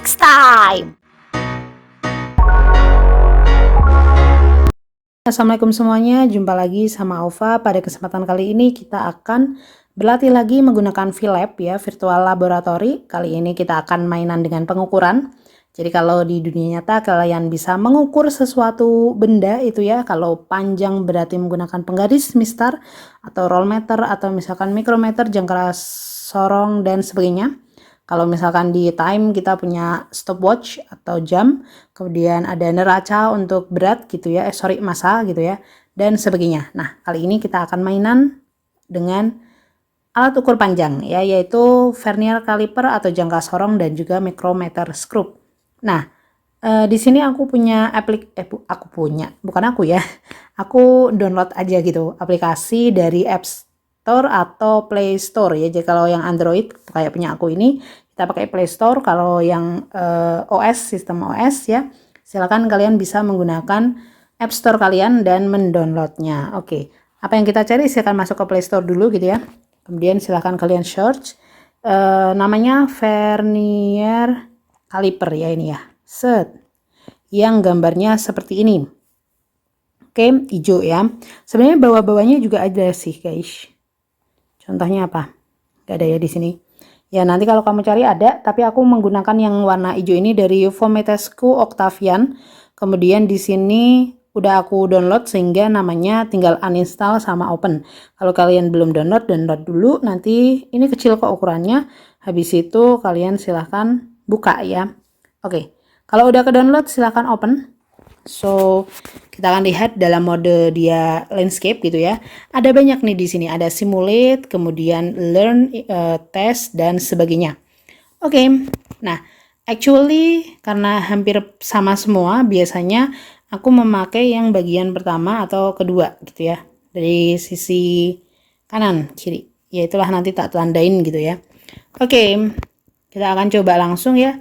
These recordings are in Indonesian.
next time. Assalamualaikum semuanya, jumpa lagi sama Aufa. Pada kesempatan kali ini kita akan berlatih lagi menggunakan VLab ya, Virtual Laboratory. Kali ini kita akan mainan dengan pengukuran. Jadi kalau di dunia nyata kalian bisa mengukur sesuatu benda itu ya, kalau panjang berarti menggunakan penggaris mistar atau rollmeter atau misalkan mikrometer, jangkar sorong dan sebagainya. Kalau misalkan di time kita punya stopwatch atau jam, kemudian ada neraca untuk berat gitu ya, massa gitu ya, dan sebagainya. Nah, kali ini kita akan mainan dengan alat ukur panjang ya, yaitu vernier caliper atau jangka sorong dan juga micrometer screw. Nah, di sini aku punya aku download aja gitu aplikasi dari App Store atau Play Store ya. Jadi kalau yang Android kayak punya aku ini kita pakai Play Store. Kalau yang sistem OS ya, silakan kalian bisa menggunakan App Store kalian dan mendownloadnya. Oke, apa yang kita cari silakan masuk ke Play Store dulu gitu ya. Kemudian silakan kalian search namanya vernier caliper ya, ini ya, set yang gambarnya seperti ini. Oke, hijau ya. Sebenarnya bawah-bawahnya juga ada sih guys. Contohnya apa? Gak ada ya di sini. Ya nanti kalau kamu cari ada, tapi aku menggunakan yang warna hijau ini dari Fometescu Octavian. Kemudian di sini udah aku download sehingga namanya tinggal uninstall sama open. Kalau kalian belum download, download dulu. Nanti ini kecil kok ukurannya. Habis itu kalian silahkan buka ya. Oke, kalau udah ke download silahkan open. So, kita akan lihat dalam mode dia landscape gitu ya. Ada banyak nih di sini, ada simulate, kemudian learn, test dan sebagainya. Oke. Nah, actually karena hampir sama semua, biasanya aku memakai yang bagian pertama atau kedua gitu ya. Dari sisi kanan kiri. Ya itulah nanti tak tandain gitu ya. Oke. Kita akan coba langsung ya.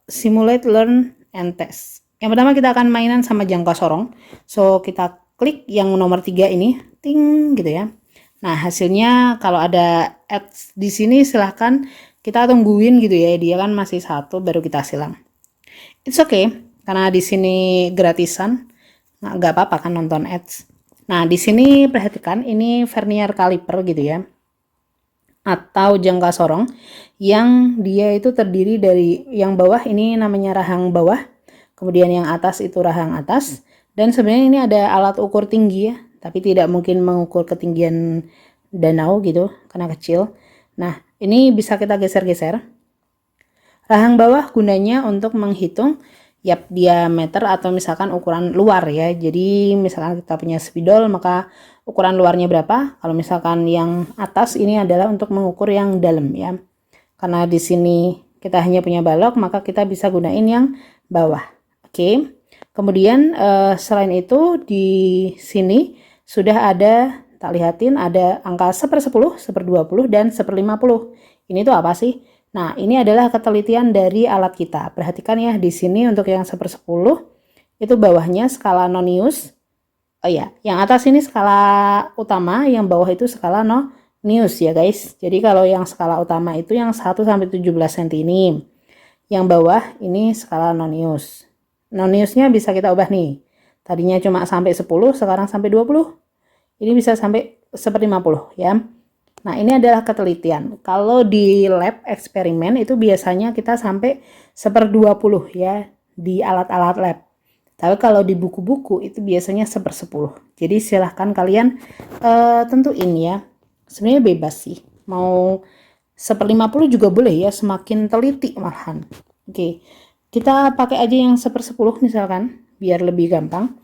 Simulate, learn, and test. Yang pertama kita akan mainan sama jangka sorong. So kita klik yang nomor 3 ini, ting gitu ya. Nah hasilnya kalau ada ads di sini silahkan kita tungguin gitu ya. Dia kan masih 1 baru kita silang. It's okay karena di sini gratisan, nggak apa-apa kan nonton ads. Nah di sini perhatikan ini vernier caliper gitu ya, atau jangka sorong yang dia itu terdiri dari yang bawah ini namanya rahang bawah, kemudian yang atas itu rahang atas, dan sebenarnya ini ada alat ukur tinggi ya, tapi tidak mungkin mengukur ketinggian danau gitu karena kecil. Nah ini bisa kita geser-geser. Rahang bawah gunanya untuk menghitung diameter atau misalkan ukuran luar ya. Jadi misalkan kita punya spidol maka ukuran luarnya berapa. Kalau misalkan yang atas ini adalah untuk mengukur yang dalam ya. Karena di sini kita hanya punya balok maka kita bisa gunain yang bawah. Oke. Kemudian selain itu di sini sudah ada, tak lihatin, ada angka 1/10, 1/20 dan 1/50. Ini tuh apa sih? Nah, ini adalah ketelitian dari alat kita. Perhatikan ya, di sini untuk yang 1/10 itu bawahnya skala nonius. Oh ya, yang atas ini skala utama, yang bawah itu skala nonius ya guys. Jadi kalau yang skala utama itu yang 1 sampai 17 cm ini. Yang bawah ini skala nonius. Noniusnya bisa kita ubah nih. Tadinya cuma sampai 10, sekarang sampai 20. Ini bisa sampai 1/50 ya. Nah, ini adalah ketelitian. Kalau di lab eksperimen itu biasanya kita sampai 1/20 ya di alat-alat lab. Tapi kalau di buku-buku itu biasanya 1/10. Jadi silahkan kalian tentuin ya. Sebenarnya bebas sih. Mau 1/50 juga boleh ya, semakin teliti malahan. Oke. Kita pakai aja yang 1/10 misalkan, biar lebih gampang,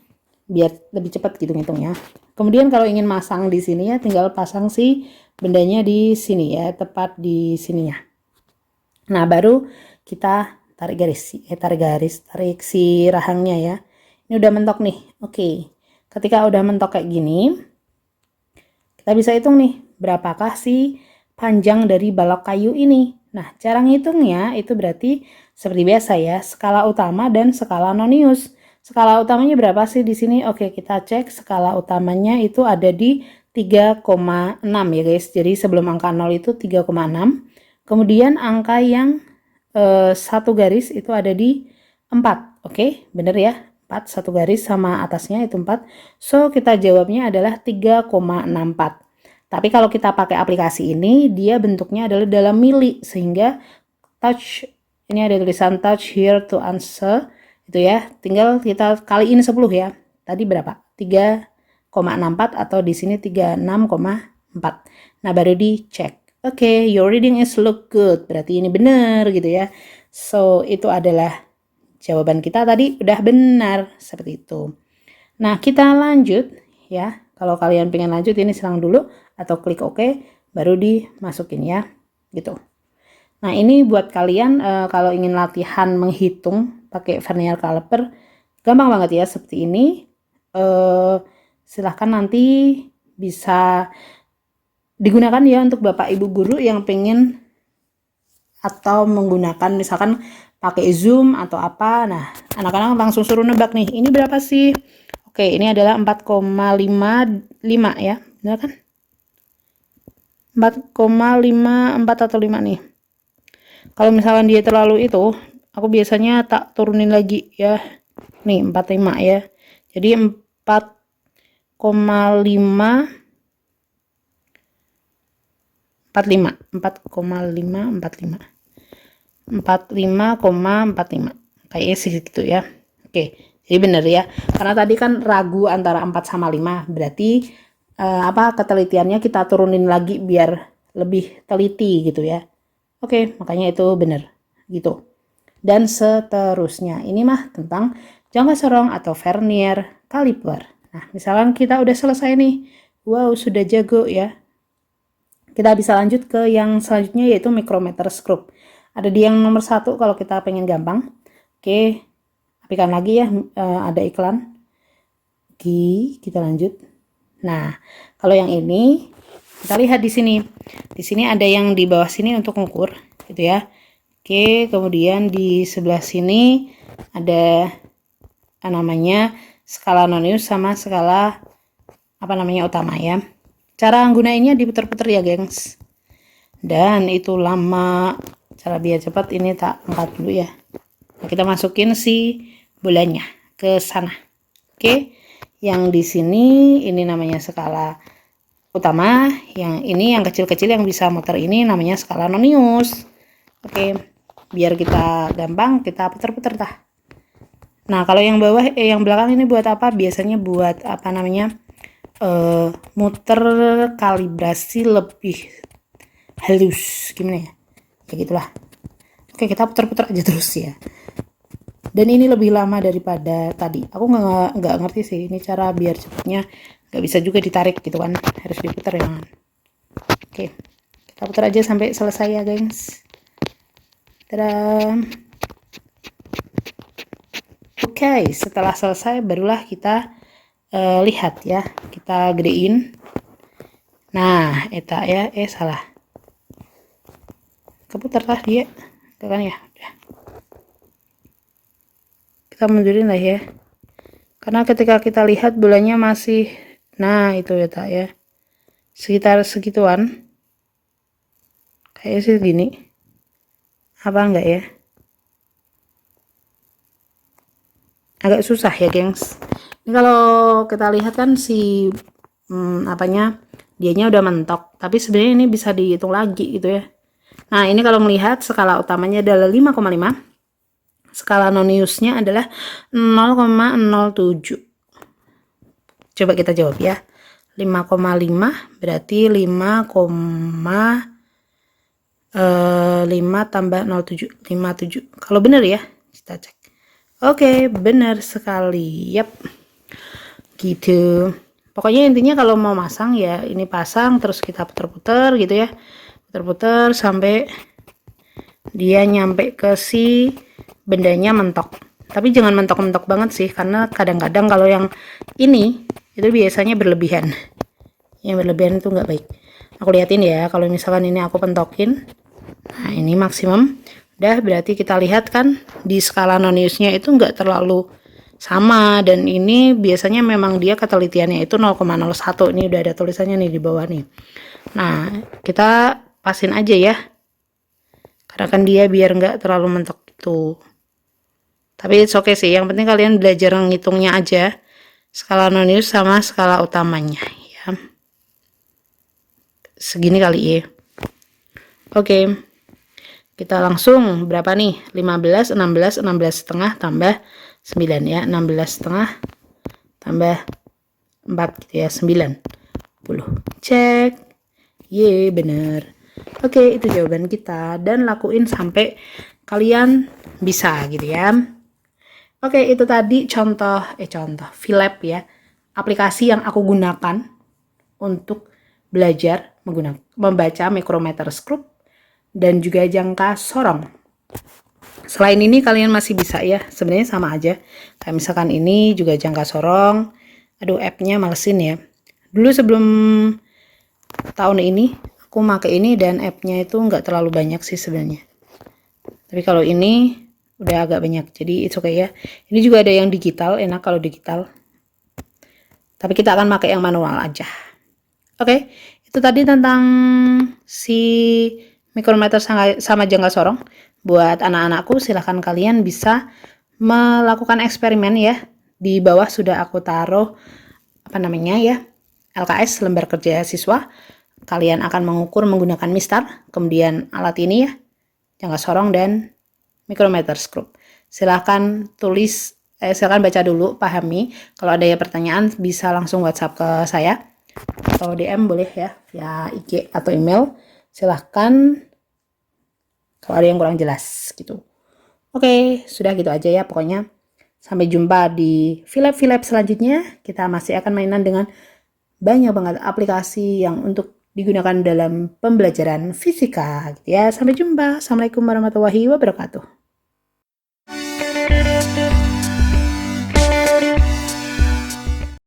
biar lebih cepat gitu ngitungnya. Kemudian kalau ingin masang di sini ya, tinggal pasang si bendanya di sini ya, tepat di sininya. Nah, baru kita tarik si rahangnya ya. Ini udah mentok nih. Oke. Ketika udah mentok kayak gini, kita bisa hitung nih, berapakah si panjang dari balok kayu ini. Nah, cara ngitungnya itu berarti seperti biasa ya, skala utama dan skala nonius. Skala utamanya berapa sih di sini? Oke, kita cek skala utamanya itu ada di 3,6 ya guys. Jadi sebelum angka 0 itu 3,6. Kemudian angka yang satu garis itu ada di 4. Oke, bener ya? 4 satu garis sama atasnya itu 4. So, kita jawabnya adalah 3,64. Tapi kalau kita pakai aplikasi ini, dia bentuknya adalah dalam mili, sehingga touch, ini ada tulisan touch here to answer, itu ya. Tinggal kita kaliin 10 ya. Tadi berapa? 3,64 atau di sini 36,4. Nah, baru dicek. Oke, your reading is look good. Berarti ini benar gitu ya. So, itu adalah jawaban kita tadi udah benar. Seperti itu. Nah, kita lanjut ya. Kalau kalian pengen lanjut, ini serang dulu. Atau klik OK, baru dimasukin ya. Gitu. Nah, ini buat kalian kalau ingin latihan menghitung pakai vernier caliper. Gampang banget ya, seperti ini. Silahkan nanti bisa digunakan ya untuk Bapak Ibu guru yang pengen atau menggunakan misalkan pakai Zoom atau apa. Nah, anak-anak langsung suruh nebak nih, ini berapa sih? Oke, ini adalah 4,55 ya. Benar kan? 4,54 atau 5 nih. Kalau misalkan dia terlalu itu, aku biasanya tak turunin lagi ya. Nih, 45 ya. Jadi 4,5 45,45 kayaknya sih gitu ya. Oke, jadi bener ya, karena tadi kan ragu antara 4 sama 5, berarti ketelitiannya kita turunin lagi biar lebih teliti gitu ya. Oke, makanya itu bener gitu. Dan seterusnya, ini mah tentang jangka sorong atau vernier caliper. Nah, misalkan kita udah selesai nih, wow sudah jago ya. Kita bisa lanjut ke yang selanjutnya yaitu micrometer screw. Ada di yang nomor 1 kalau kita pengen gampang. Oke, apikan lagi ya, ada iklan. Oke, kita lanjut. Nah, kalau yang ini kita lihat di sini. Di sini ada yang di bawah sini untuk ngukur, gitu ya. Oke, kemudian di sebelah sini ada namanya skala nonius sama skala utama ya. Cara gunainnya diputar-putar ya, gengs. Dan itu lama. Cara biar cepat ini tak angkat dulu ya. Nah, kita masukin si bolanya ke sana. Oke. Yang di sini ini namanya skala utama, yang ini yang kecil-kecil yang bisa muter ini namanya skala nonius. Oke. Biar kita gampang kita putar-putar tah. Nah, kalau yang bawah yang belakang ini buat apa? Biasanya buat muter kalibrasi lebih halus, gimana ya? Kayak gitulah. Oke, kita putar-putar aja terus ya. Dan ini lebih lama daripada tadi. Aku nggak ngerti sih ini cara biar cepatnya, nggak bisa juga ditarik gitu kan, harus diputar ya. Oke, kita putar aja sampai selesai ya, gengs. Tada. Oke, setelah selesai barulah kita lihat ya, kita gedein. Nah, eta ya, salah. Keputar lah dia, kan ya. Udah. Kita mundurin lah ya. Karena ketika kita lihat bolanya masih, nah itu ya tak ya, sekitar segituan. Kayaknya sih gini. Apa enggak ya? Agak susah ya, gengs. Ini kalau kita lihat kan si dianya udah mentok, tapi sebenarnya ini bisa dihitung lagi gitu ya. Nah, ini kalau melihat skala utamanya adalah 5,5, skala noniusnya adalah 0,07. Coba kita jawab ya. 5,5 berarti 5 tambah 07, 57. Kalau benar ya, kita cek. Oke, benar sekali. Yap. Gitu. Pokoknya intinya kalau mau masang ya ini pasang terus kita putar-putar gitu ya. Putar-putar sampai dia nyampe ke si bendanya mentok. Tapi jangan mentok-mentok banget sih, karena kadang-kadang kalau yang ini itu biasanya berlebihan. Yang berlebihan itu nggak baik. Aku liatin ya, kalau misalkan ini aku pentokin. Nah, ini maksimum. Udah, berarti kita lihat kan di skala noniusnya itu nggak terlalu sama, dan ini biasanya memang dia ketelitiannya itu 0,01. Ini udah ada tulisannya nih di bawah nih. Nah, kita pasin aja ya Karena kan dia biar nggak terlalu mentok gitu. Tapi it's okay sih, yang penting kalian belajar ngitungnya aja. Skala nonius sama skala utamanya ya. Segini kali ya. Oke. Kita langsung berapa nih? 15, 16, 16 setengah tambah 9 ya. 16 setengah tambah 4 gitu ya. 90. Cek. Ye, bener. Oke, itu jawaban kita. Dan lakuin sampai kalian bisa gitu ya. Oke, itu tadi contoh VLab ya. Aplikasi yang aku gunakan untuk belajar membaca micrometer scope dan juga jangka sorong. Selain ini kalian masih bisa ya, sebenarnya sama aja. Kayak misalkan ini juga jangka sorong. Aduh, app-nya malesin ya. Dulu sebelum tahun ini aku pakai ini dan app-nya itu nggak terlalu banyak sih sebenarnya. Tapi kalau ini udah agak banyak, jadi it's okay ya. Ini juga ada yang digital, enak kalau digital. Tapi kita akan pakai yang manual aja. Oke, itu tadi tentang si micrometer sama jangka sorong. Buat anak-anakku, silahkan kalian bisa melakukan eksperimen ya. Di bawah sudah aku taruh LKS, lembar kerja siswa. Kalian akan mengukur menggunakan mistar, kemudian alat ini ya, jangka sorong dan micrometer scope. Silahkan silahkan baca dulu, pahami. Kalau ada pertanyaan bisa langsung WhatsApp ke saya atau DM boleh ya, via IG atau email. Silahkan kalau ada yang kurang jelas gitu. Oke, sudah gitu aja ya pokoknya. Sampai jumpa di VLab selanjutnya. Kita masih akan mainan dengan banyak banget aplikasi yang untuk digunakan dalam pembelajaran fisika gitu ya. Sampai jumpa. Assalamualaikum warahmatullahi wabarakatuh.